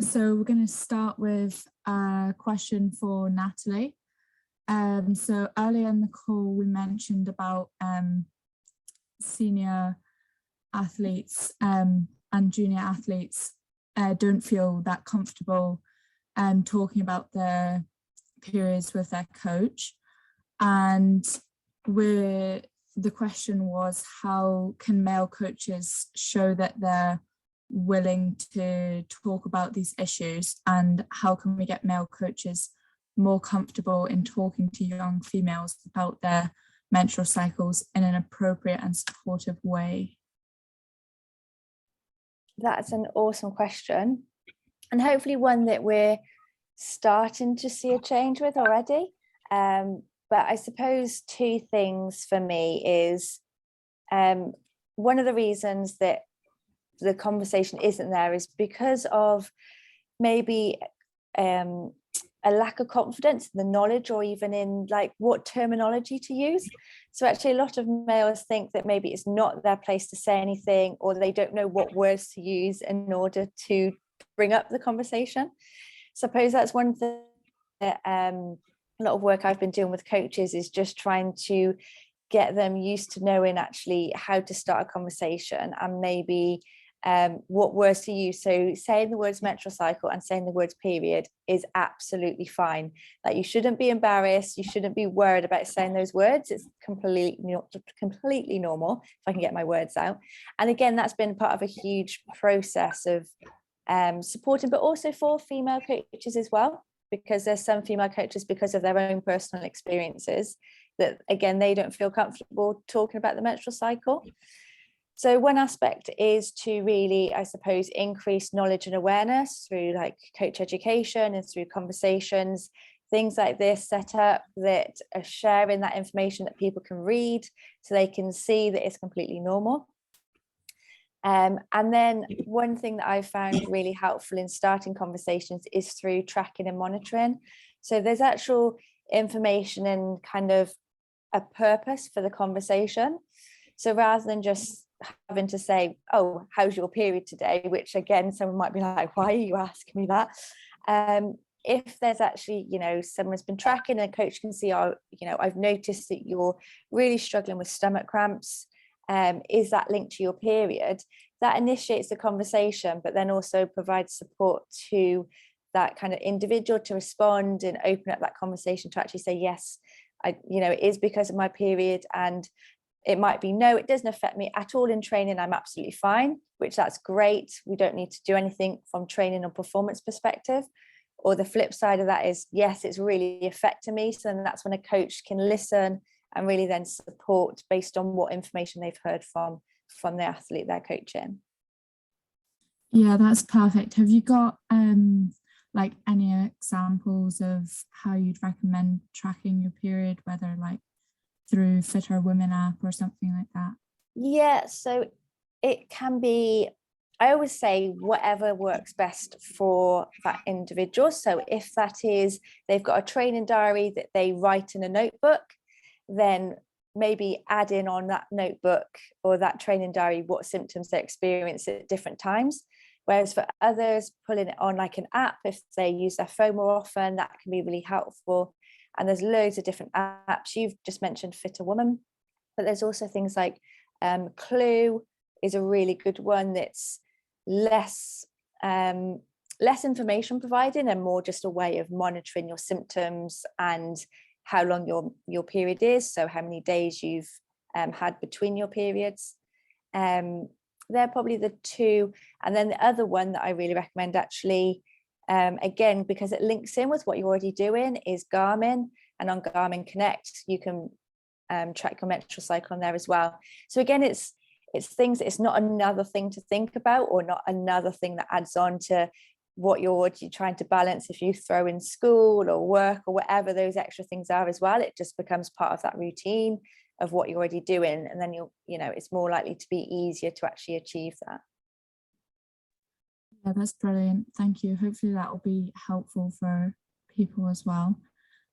[SPEAKER 7] So we're going to start with a question for Natalie. So earlier in the call, we mentioned about senior athletes and junior athletes don't feel that comfortable talking about their periods with their coach. And the question was, how can male coaches show that they're willing to talk about these issues, and how can we get male coaches more comfortable in talking to young females about their menstrual cycles in an appropriate and supportive way?
[SPEAKER 3] That's an awesome question, and hopefully one that we're starting to see a change with already. But I suppose two things for me is one of the reasons that the conversation isn't there is because of maybe a lack of confidence in the knowledge, or even in like what terminology to use. So actually a lot of males think that maybe it's not their place to say anything, or they don't know what words to use in order to bring up the conversation. Suppose that's one thing that a lot of work I've been doing with coaches is just trying to get them used to knowing actually how to start a conversation, and maybe what words to use. So saying the words menstrual cycle and saying the words period is absolutely fine. Like, you shouldn't be embarrassed, you shouldn't be worried about saying those words. It's completely normal, if I can get my words out. And again, that's been part of a huge process of supporting, but also for female coaches as well, because there's some female coaches, because of their own personal experiences, that again, they don't feel comfortable talking about the menstrual cycle. So one aspect is to really, I suppose, increase knowledge and awareness through like coach education and through conversations, things like this set up that are sharing that information that people can read, so they can see that it's completely normal. And then one thing that I've found really helpful in starting conversations is through tracking and monitoring. So there's actual information and kind of a purpose for the conversation. So rather than just having to say, oh, how's your period today, which again, someone might be like, why are you asking me that? If there's actually, someone's been tracking, and a coach can see, oh, I've noticed that you're really struggling with stomach cramps. Is that linked to your period? That initiates the conversation, but then also provides support to that kind of individual to respond and open up that conversation to actually say, yes, it is because of my period. And it might be, no, it doesn't affect me at all in training, I'm absolutely fine, which that's great. We don't need to do anything from training or performance perspective. Or the flip side of that is, yes, it's really affecting me. So then that's when a coach can listen and really then support based on what information they've heard from the athlete they're coaching.
[SPEAKER 7] Yeah, that's perfect. Have you got like any examples of how you'd recommend tracking your period, whether like through Fitter Women app or something like that?
[SPEAKER 3] Yeah, so it can be, I always say whatever works best for that individual. So if that is, they've got a training diary that they write in a notebook, then maybe add in on that notebook or that training diary what symptoms they experience at different times. Whereas for others, pulling it on like an app, if they use their phone more often, that can be really helpful. And there's loads of different apps. You've just mentioned Fitter Woman, but there's also things like Clue is a really good one that's less information providing and more just a way of monitoring your symptoms and how long your period is, so how many days you've had between your periods. They're probably the two. And then the other one that I really recommend, actually, again, because it links in with what you're already doing, is Garmin. And on Garmin Connect, you can track your menstrual cycle on there as well. So again, it's things, it's not another thing to think about, or not another thing that adds on to what you're trying to balance. If you throw in school or work or whatever those extra things are as well, it just becomes part of that routine of what you're already doing, and then it's more likely to be easier to actually achieve that.
[SPEAKER 7] Yeah, that's brilliant. Thank you. Hopefully that will be helpful for people as well.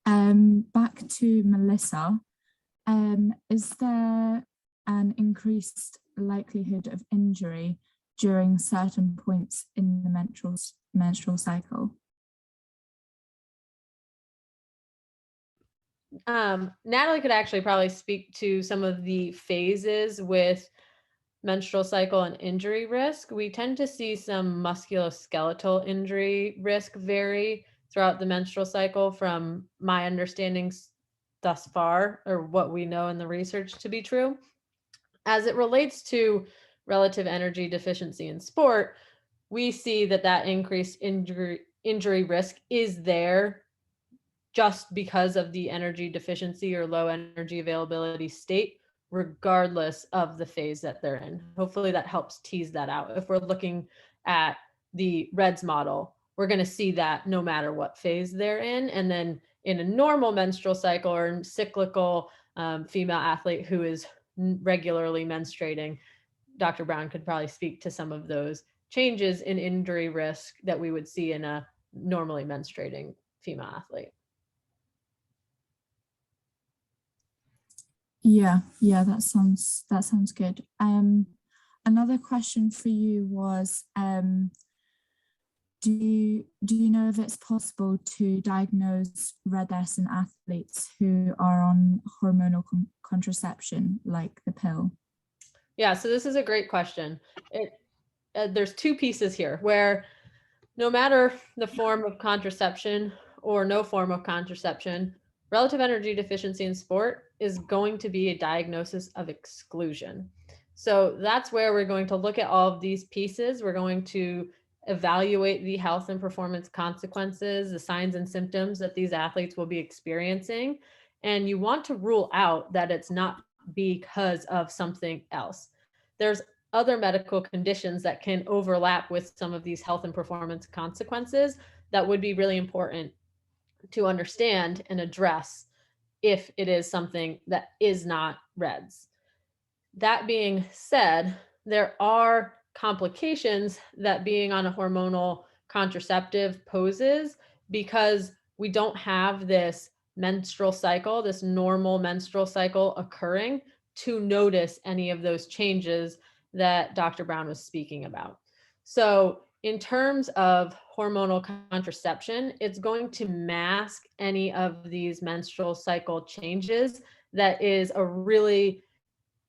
[SPEAKER 7] Back to Melissa. Is there an increased likelihood of injury during certain points in the menstrual cycle?
[SPEAKER 6] Natalie could actually probably speak to some of the phases with menstrual cycle and injury risk. We tend to see some musculoskeletal injury risk vary throughout the menstrual cycle, from my understandings thus far, or what we know in the research to be true. As it relates to relative energy deficiency in sport, we see that increased injury risk is there just because of the energy deficiency or low energy availability state, regardless of the phase that they're in. Hopefully that helps tease that out. If we're looking at the RED-S model, we're going to see that no matter what phase they're in. And then in a normal menstrual cycle or cyclical female athlete who is regularly menstruating, Dr. Brown could probably speak to some of those changes in injury risk that we would see in a normally menstruating female athlete.
[SPEAKER 7] Yeah, that sounds good. Another question for you was, do you know if it's possible to diagnose RED-S in athletes who are on hormonal contraception, like the pill?
[SPEAKER 6] Yeah, so this is a great question. There's two pieces here where no matter the form of contraception or no form of contraception, relative energy deficiency in sport is going to be a diagnosis of exclusion. So that's where we're going to look at all of these pieces. We're going to evaluate the health and performance consequences, the signs and symptoms that these athletes will be experiencing. And you want to rule out that it's not because of something else. There's other medical conditions that can overlap with some of these health and performance consequences that would be really important to understand and address if it is something that is not RED-S. That being said, there are complications that being on a hormonal contraceptive poses because we don't have this menstrual cycle, this normal menstrual cycle occurring to notice any of those changes that Dr. Brown was speaking about. So in terms of hormonal contraception, it's going to mask any of these menstrual cycle changes. That is a really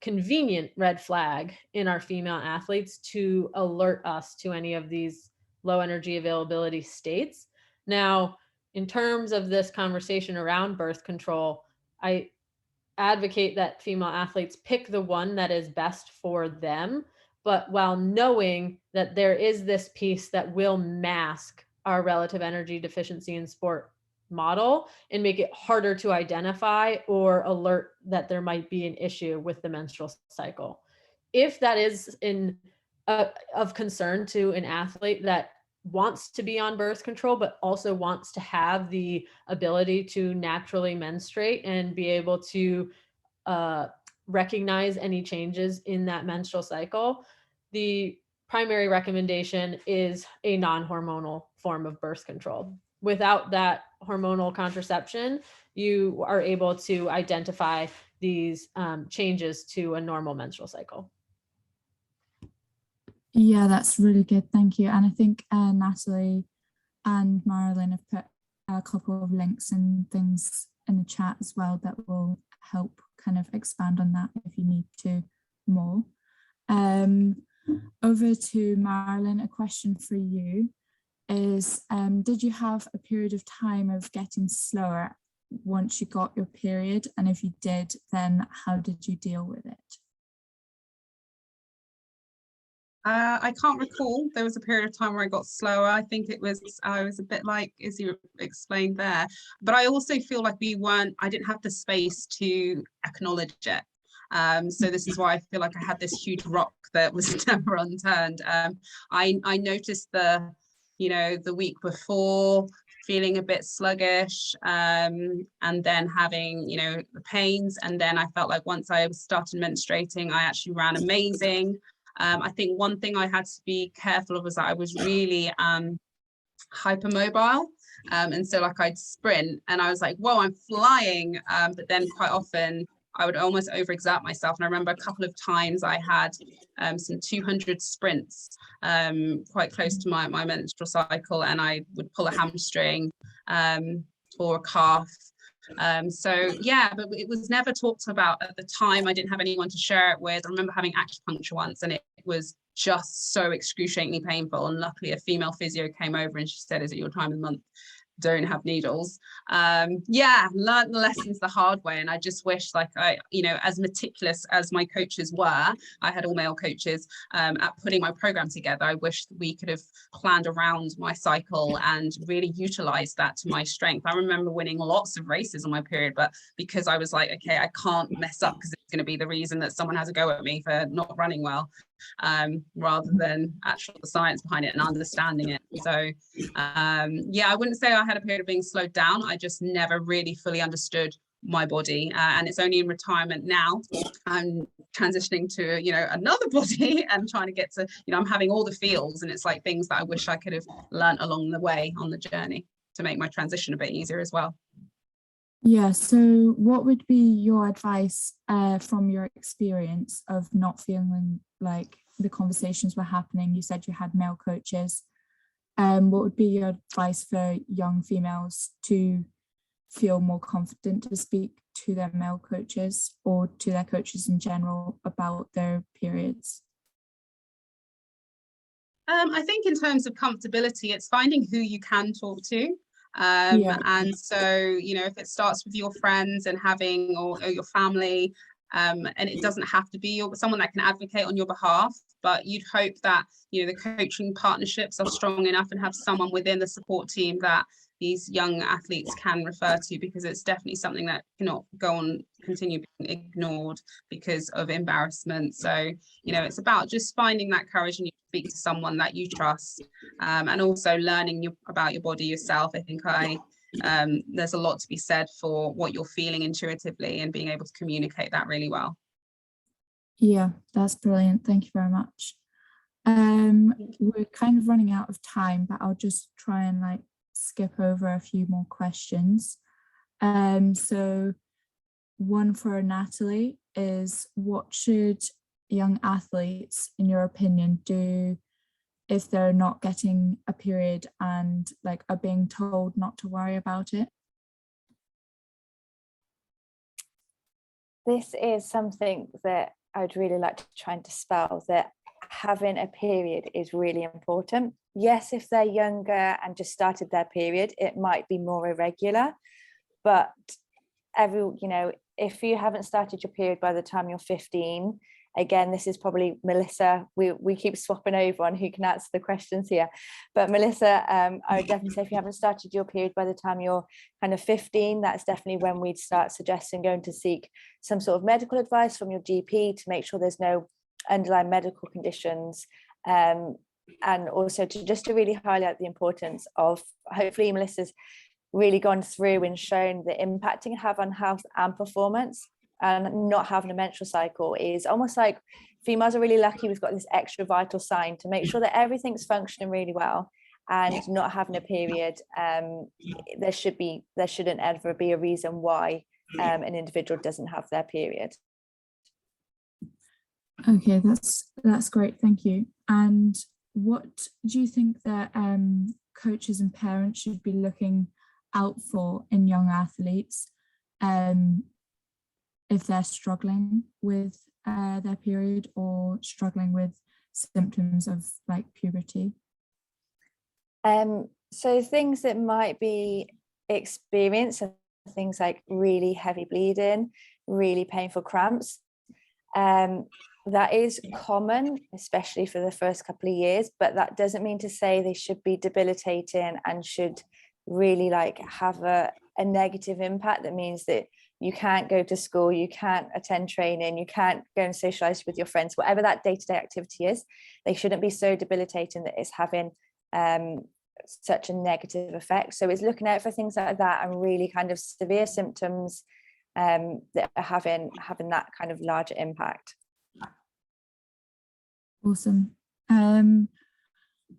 [SPEAKER 6] convenient red flag in our female athletes to alert us to any of these low energy availability states. Now, in terms of this conversation around birth control, I advocate that female athletes pick the one that is best for them, but while knowing that there is this piece that will mask our relative energy deficiency in sport model and make it harder to identify or alert that there might be an issue with the menstrual cycle. If that is of concern to an athlete that wants to be on birth control, but also wants to have the ability to naturally menstruate and be able to recognize any changes in that menstrual cycle, the primary recommendation is a non-hormonal form of birth control. Without that hormonal contraception, you are able to identify these changes to a normal menstrual cycle.
[SPEAKER 7] Yeah, that's really good. Thank you. And I think Natalie and Marilyn have put a couple of links and things in the chat as well that will help kind of expand on that if you need to more. Over to Marilyn, a question for you is, did you have a period of time of getting slower once you got your period? And if you did, then how did you deal with it?
[SPEAKER 5] I can't recall. There was a period of time where I got slower. I think I was a bit like Izzy explained there, but I also feel like I didn't have the space to acknowledge it. So this is why I feel like I had this huge rock that was never unturned. I noticed the week before feeling a bit sluggish, and then having, the pains. And then I felt like once I started menstruating, I actually ran amazing. I think one thing I had to be careful of was that I was really hypermobile. And so like I'd sprint and I was like, whoa, I'm flying. But then quite often I would almost overexert myself. And I remember a couple of times I had some 200 sprints quite close to my menstrual cycle, and I would pull a hamstring or a calf. So yeah, but it was never talked about at the time. I didn't have anyone to share it with. I remember having acupuncture once, and it was just so excruciatingly painful. And luckily a female physio came over and she said, is it your time of the month? don't have needles. Yeah, learned the lessons the hard way. And I just wish, like, as meticulous as my coaches were, I had all male coaches, at putting my program together. I wish we could have planned around my cycle and really utilized that to my strength. I remember winning lots of races on my period, but because I was like, okay, I can't mess up because it's going to be the reason that someone has a go at me for not running well, rather than actually the science behind it and understanding it. So yeah, I wouldn't say I had a period of being slowed down. I just never really fully understood my body, and it's only in retirement now I'm transitioning to another body and trying to get to, I'm having all the feels, and it's like things that I wish I could have learned along the way on the journey to make my transition a bit easier as well.
[SPEAKER 7] Yeah, so what would be your advice from your experience of not feeling like the conversations were happening? You said you had male coaches. What would be your advice for young females to feel more confident to speak to their male coaches or to their coaches in general about their periods?
[SPEAKER 5] I think in terms of comfortability, it's finding who you can talk to. And so, if it starts with your friends and having, or your family, and it doesn't have to be someone that can advocate on your behalf, but you'd hope that, the coaching partnerships are strong enough and have someone within the support team that these young athletes can refer to, because it's definitely something that cannot continue being ignored because of embarrassment. So, it's about just finding that courage and you speak to someone that you trust, and also learning about your body yourself. I think there's a lot to be said for what you're feeling intuitively and being able to communicate that really well.
[SPEAKER 7] Yeah, that's brilliant. Thank you very much. We're kind of running out of time, but I'll just try and skip over a few more questions. So one for Natalie is, what should young athletes, in your opinion, do if they're not getting a period and are being told not to worry about it?
[SPEAKER 3] This is something that I'd really like to try and dispel, that having a period is really important. Yes, if they're younger and just started their period, it might be more irregular, but if you haven't started your period by the time you're 15, again, this is probably Melissa, we keep swapping over on who can answer the questions here, but Melissa, I would definitely say if you haven't started your period by the time you're kind of 15, that's definitely when we'd start suggesting going to seek some sort of medical advice from your GP to make sure there's no underlying medical conditions, and also to really highlight the importance of, hopefully Melissa's really gone through and shown the impact it can have on health and performance. And not having a menstrual cycle is almost like females are really lucky we've got this extra vital sign to make sure that everything's functioning really well. And not having a period, there shouldn't ever be a reason why an individual doesn't have their period.
[SPEAKER 7] Okay, that's great, thank you. And what do you think that coaches and parents should be looking out for in young athletes if they're struggling with their period or struggling with symptoms of puberty?
[SPEAKER 3] So things that might be experienced are things like really heavy bleeding, really painful cramps. That is common, especially for the first couple of years, but that doesn't mean to say they should be debilitating and should really have a negative impact that means that you can't go to school, you can't attend training, you can't go and socialize with your friends, whatever that day-to-day activity is. They shouldn't be so debilitating that it's having such a negative effect. So it's looking out for things like that and really kind of severe symptoms that are having that kind of larger impact.
[SPEAKER 7] Awesome.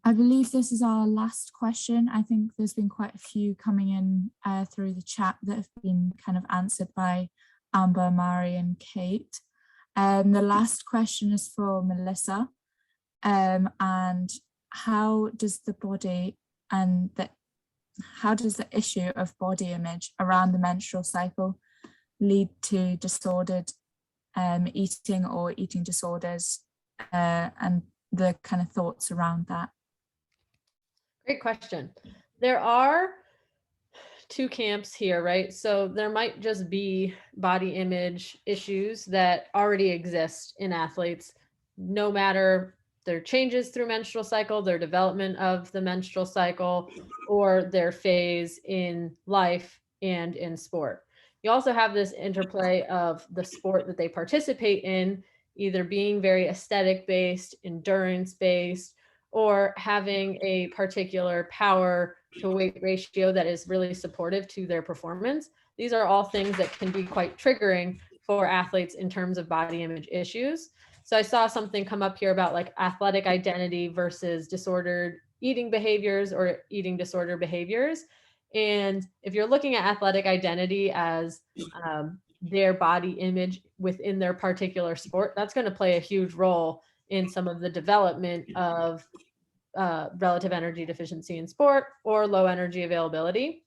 [SPEAKER 7] I believe this is our last question. I think there's been quite a few coming in through the chat that have been kind of answered by Amber, Mari and Kate. The last question is for Melissa. And how does the issue of body image around the menstrual cycle lead to disordered eating or eating disorders, and the kind of thoughts around that?
[SPEAKER 6] Great question. There are two camps here, right? So there might just be body image issues that already exist in athletes, no matter their changes through menstrual cycle, their development of the menstrual cycle, or their phase in life and in sport. You also have this interplay of the sport that they participate in, either being very aesthetic based, endurance based, or having a particular power to weight ratio that is really supportive to their performance. These are all things that can be quite triggering for athletes in terms of body image issues. So I saw something come up here about like athletic identity versus disordered eating behaviors or eating disorder behaviors. And if you're looking at athletic identity as their body image within their particular sport, that's going to play a huge role in some of the development of relative energy deficiency in sport or low energy availability.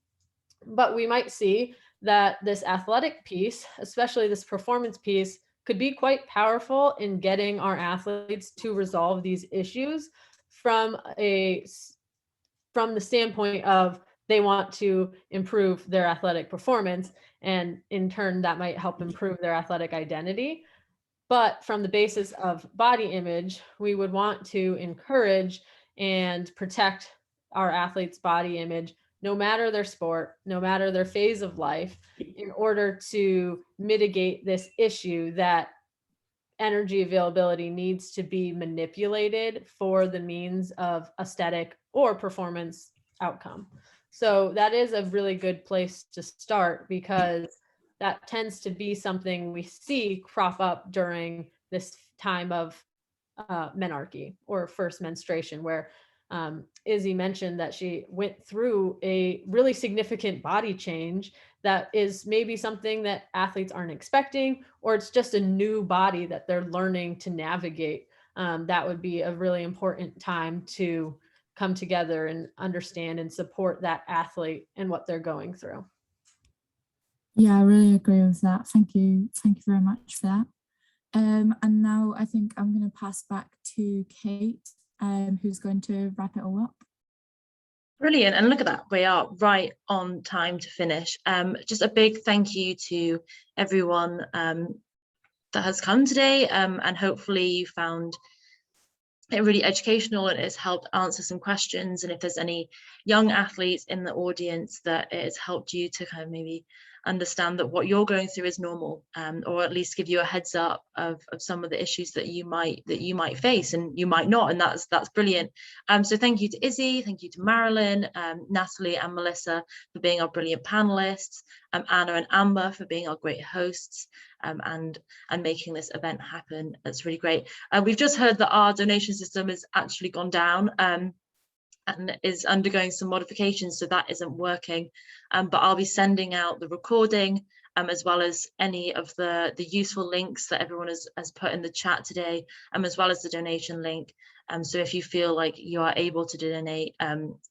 [SPEAKER 6] But we might see that this athletic piece, especially this performance piece, could be quite powerful in getting our athletes to resolve these issues from the standpoint of they want to improve their athletic performance, and in turn that might help improve their athletic identity. But from the basis of body image, we would want to encourage and protect our athletes' body image, no matter their sport, no matter their phase of life, in order to mitigate this issue that energy availability needs to be manipulated for the means of aesthetic or performance outcome. So that is a really good place to start, because that tends to be something we see crop up during this time of menarche or first menstruation, where Izzy mentioned that she went through a really significant body change that is maybe something that athletes aren't expecting, or it's just a new body that they're learning to navigate. That would be a really important time to come together and understand and support that athlete and what they're going through.
[SPEAKER 7] Yeah, I really agree with that. Thank you. Thank you very much for that. And now I think I'm going to pass back to Kate, who's going to wrap it all up.
[SPEAKER 1] Brilliant. And look at that, we are right on time to finish. Just a big thank you to everyone that has come today, and hopefully you found it really educational and it's helped answer some questions. And if there's any young athletes in the audience that it has helped you to kind of maybe understand that what you're going through is normal, or at least give you a heads up of some of the issues that you might face, and you might not, and that's brilliant. So thank you to Izzy, thank you to Marilyn, Natalie and Melissa for being our brilliant panelists, Anna and Amber for being our great hosts, and making this event happen. That's really great. We've just heard that our donation system has actually gone down, and is undergoing some modifications, so that isn't working, but I'll be sending out the recording, as well as any of the useful links that everyone has put in the chat today, as well as the donation link. So if you feel like you are able to donate,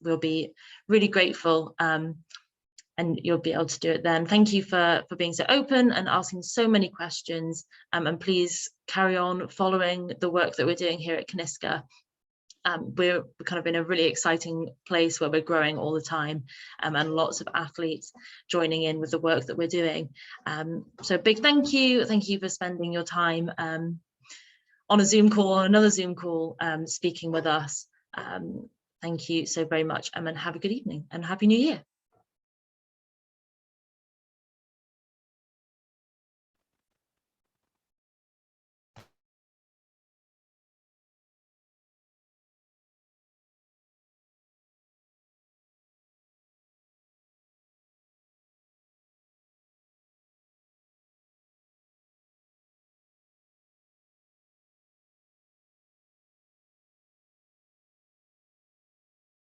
[SPEAKER 1] we'll be really grateful, and you'll be able to do it then. Thank you for being so open and asking so many questions, and please carry on following the work that we're doing here at Caniska. We're kind of in a really exciting place where we're growing all the time, and lots of athletes joining in with the work that we're doing. So big thank you for spending your time on a Zoom call, on another Zoom call, speaking with us. Thank you so very much, and have a good evening and Happy New Year.